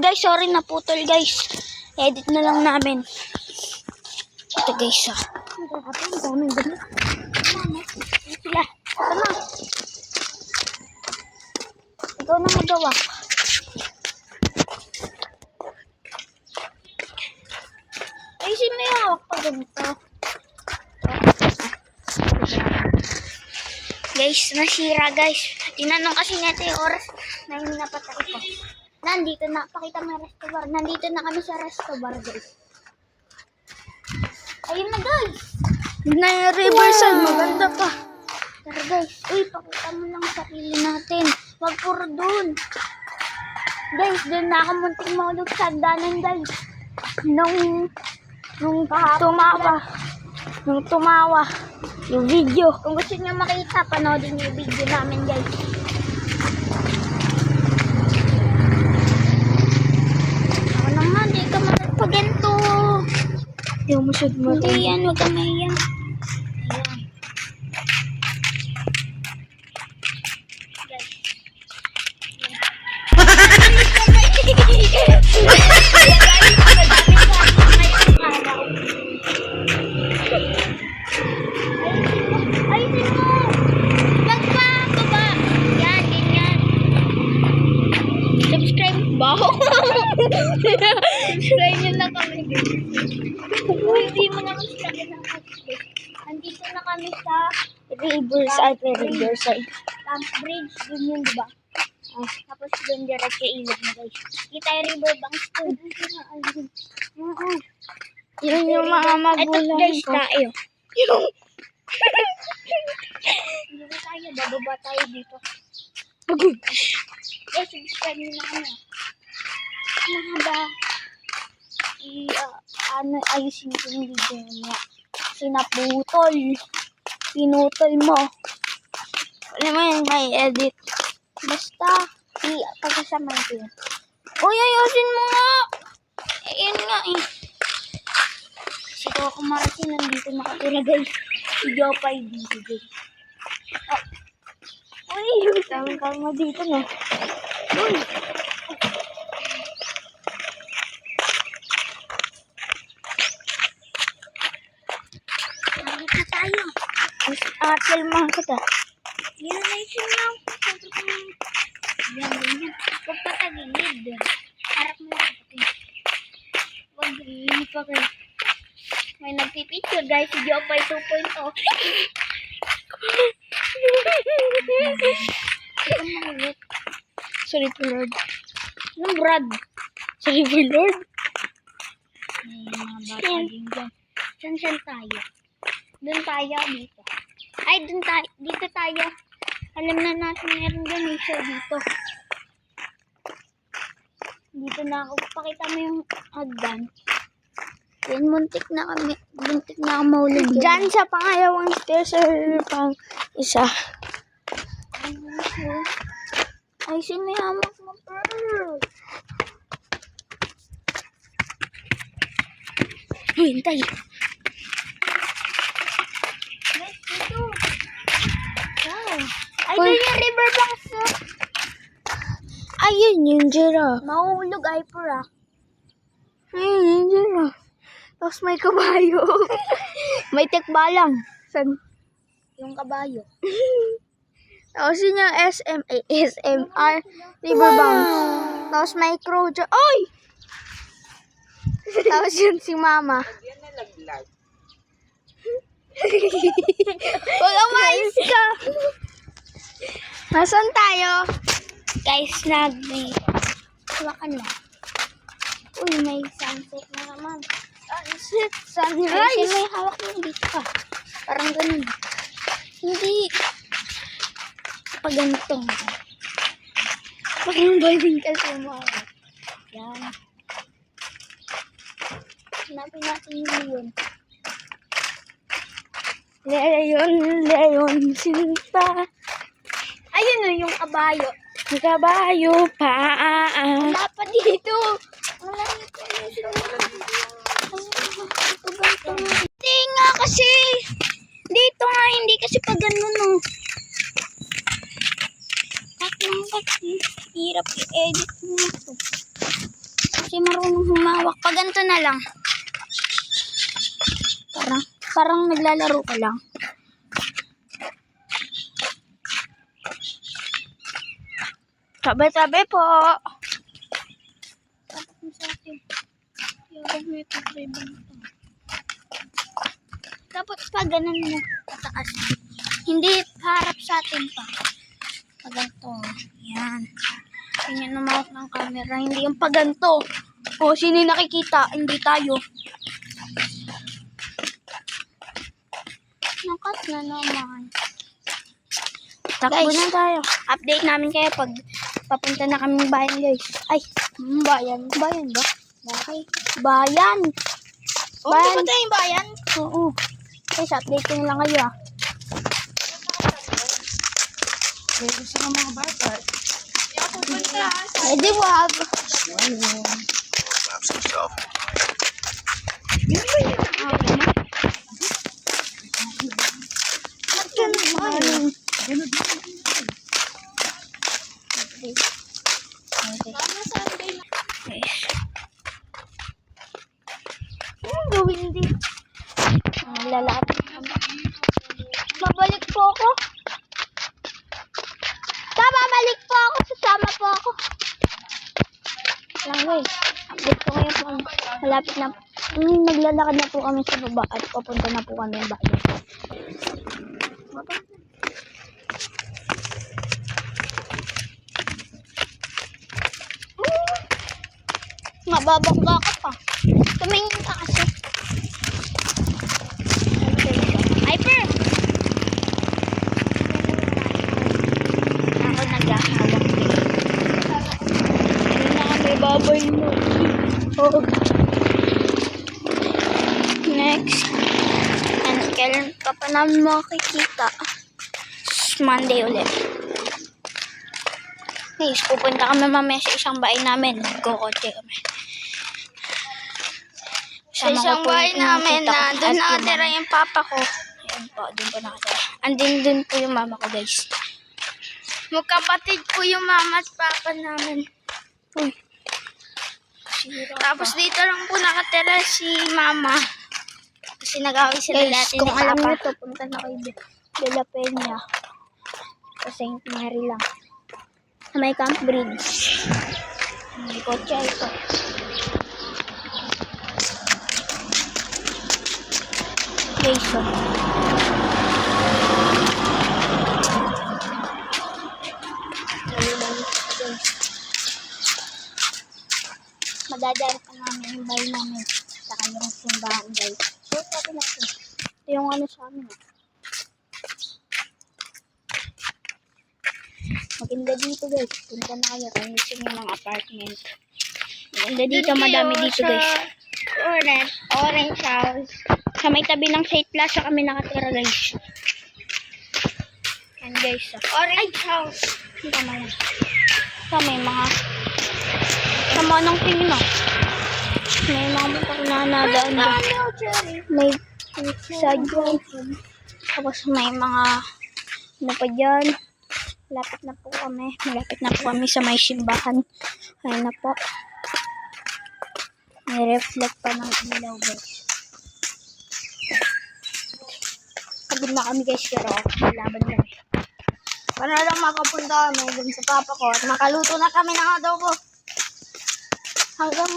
guys, sorry naputol guys. Edit na lang namin. Ito guys ah. Ang daming dami. Sila. Ito na. Ikaw na magawa. Ay, sino yung hawak pa ganito? Guys, nasira guys. Tinanong kasi natin yung oras na yung napatay ko. Nandito na, pakita mo yung resto bar. Nandito na kami sa resto bar guys. Ayun na guys. Yun na yung Riverside, maganda pa. Tara guys, uy, pakita mo lang sarili natin. Wag puro dun. Guys, dun na ako munting mahulog sa hagdanan guys. Nung tumawa yung video. Kung gusto niyo makita, panoodin yung video namin guys. Ako naman, di ka magpaganto. Yung musod mo. Hindi yan, huwag kang mahiyan. Ayan. Guys. Ayusin mo! Baba! Yan, ganyan. Subscribe ba? Subscribe nyo na kami. Hindi mo naman sila kinakasya. Andito na kami sa Riverside. Camp Bridge, dun yun, diba? Tapos dun direct yung ilog na guys. Kita yung riverbanks to. Yun yung mga magulang ko. Ito guys, tayo. Dito tayo, bababa tayo dito. Eh, subscribe nyo na kami. Ayusin ko yung video mo. Sinaputol. Pinutol mo. Alam mo yun, may edit. Basta, pagkasama ko yun. Uy, ayusin mo nga! Ayun nga eh. Si Coco Martin nandito nakatira guys. Si Jopay dito guys. Uy, kalma dito no. Uy. Nandito na tayo. Filmahan ko ta. Yan na yung lang. Yan, ganyan. Huwag pa tagilid. Harap mo lang kapatid. Huwag ganyan pa kayo. May nagpipicture guys. Si Jopay 2.0. Sorry to Lord. Anong Brad? Sorry for Lord. May mga bata din dyan. Saan tayo? Doon tayo dito. Ay, doon tayo. Dito tayo. Alam na natin meron dyan may show dito. Dito na ako. Pakita mo yung hagdan. Yan, muntik na kami. Muntik na ako mahulog dyan. Sa pangalawang stairs or pang isa. Ay, sinihamak mo pa. Hintay. Dito. Wow. Ay, doon yung riverbanks. Ayun yung giraffe. Mahuhulog ay pura. Ayun yung giraffe. Tapos may kabayo. May tekbalang. San? Yung kabayo. Tapos yun yung SMR riverbanks. Tapos may crow dyan. Ay! Tapos yun si mama. Wala mais ka. Nasaan tayo? Guys, hawakan mo. Uy, may sunset na naman. Sunrise. Ay, may hawak mo dito ka. Parang ganun. Hindi. Pag ganito. Parang balding kasi umawak. Yan. Hanapin natin yung yun. Leon, sinta. Ayun o, yung kabayo. Yung kabayo pa. Wala pa dito. Wala dito. Hindi nga kasi. Dito nga, hindi kasi pag ganun o. Hirap i-edit mo ito. kasi marunong humawak. Pag ganito na lang. Parang naglalaro ka lang. Tabi-tabi po. Tapos mo sa atin. Yung may pag-ribbon ito. Tapos pag ganun mo, pataas. Hindi harap sa atin pa. Pag ganito. Yan. Ganyan namawak ng camera. Hindi yung pag ganito. O, sino yung nakikita? Hindi tayo. Nakat na naman. Takbo na tayo. Update namin kayo pag papunta na kaming bayan, guys. Ay, bayan. Bayan ba? Bakit? Bayan. Bayan. Punta yung bayan? Oo. Guys, update ko na lang kayo, ah. Gusto ng mga bata. Eh, di wag. Gawin din. Lalapit naman. Babalik po ako. Babalik po ako. Sasama po ako. Lang guys. Update ko ngayon po. Malapit na. Naglalakad na po kami sa baba at papunta na po kami ang bayan. Mababangga ka pa. Tumingin ka kasi. Hyper! Ako naghahawak. Hindi na kami babay mo. Oh. Next. And kailan ka pa namin makikita? Monday ulit. Guys, pupunta kami mamaya sa isang bahay namin. Nagkokotse kami. Sa isang bahay namin na doon nakatira yung papa ko. Ayan po, doon po nakatira. Andin doon po yung mama ko, guys. Magkapatid po yung mama at papa namin. Uy. Tapos dito lang po nakatira si mama. Kasi nag-away sila dati ni papa. Kung alam niyo to, punta na kayo De La Peña. Sa St. Mary lang. Sa may Camp Bridge. May kotse ito. Okay, so. Madadaan pa namin yung bahay namin sa kanyang simbahan, guys. So, sabi natin. Ito yung ano sa amin. Maganda dito, guys. Punta na kayo. Kaya gusto nyo ng apartment. Maganda dito. Madami dito, guys. Orange house. Sa may tabi ng St. Plaza kami nakatira, guys. And guys, orange house. Tama yan. Sa may mga sama ng tingin, oh. May mga motor na nadaan doon. May sadyo. Tapos may mga ano pa dyan. Malapit na po kami sa may simbahan. Ayun na po. May reflect pa ng ilaw, guys. Pagod na kami, guys, pero laban kami. Para lang makapunta kami dun sa papa ko at makaluto na kami ng adobo. Hanggang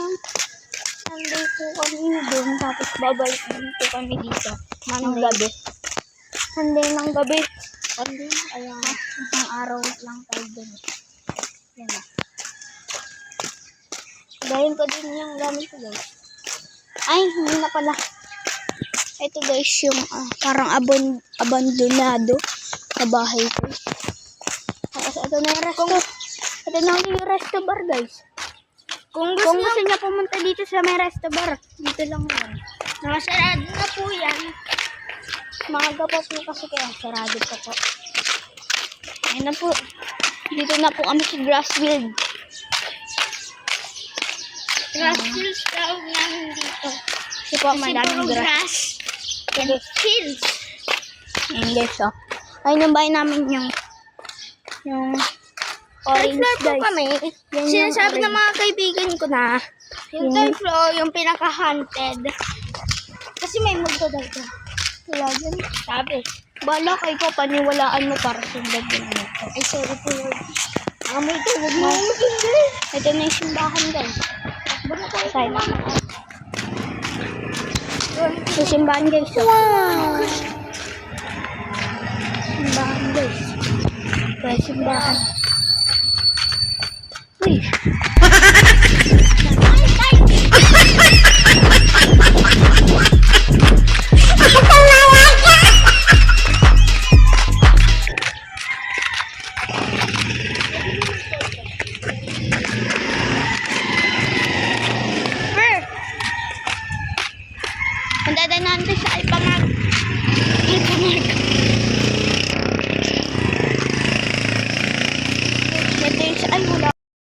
Sunday po kami dun, tapos babalik din po kami dito. Ng gabi. Sunday ng gabi. Sunday, ayan. Isang araw lang tayo dun. Yan na. Dahil ko din yung gamit ko, guys. Ay, hindi na pala. Ito, guys, yung parang abandonado na bahay ko. Tapos ito na yung resto. Ito na yung resto bar, guys. Kung gusto niya pumunta dito sa may resto bar, dito lang yan. Nakasarado na po yan. Maaga pa po kasi kaya sarado pa po. Ayun na po. Dito na po kami sa Grassfield. Grassfield tawag namin dito. Kasi po madaming grass. And fields. Ayun, guys, oh. Ayun yung bahay namin yung Orange, Third floor guys. po kami. Yan yung Sinasabi ng orange. mga kaibigan ko na, yung third floor, yung pinaka-haunted. Kasi may multo daw ito. Wala dyan. Sabi. Bala kayo ko, paniwalaan mo para sundan din mo. Ay, sorry po, Lord. Amoy ito, huwag mo. Ito na yung simbahan, guys. Tayo. Sa simbahan, guys. Wow! Simbahan, guys. Kaya simbahan. Uy!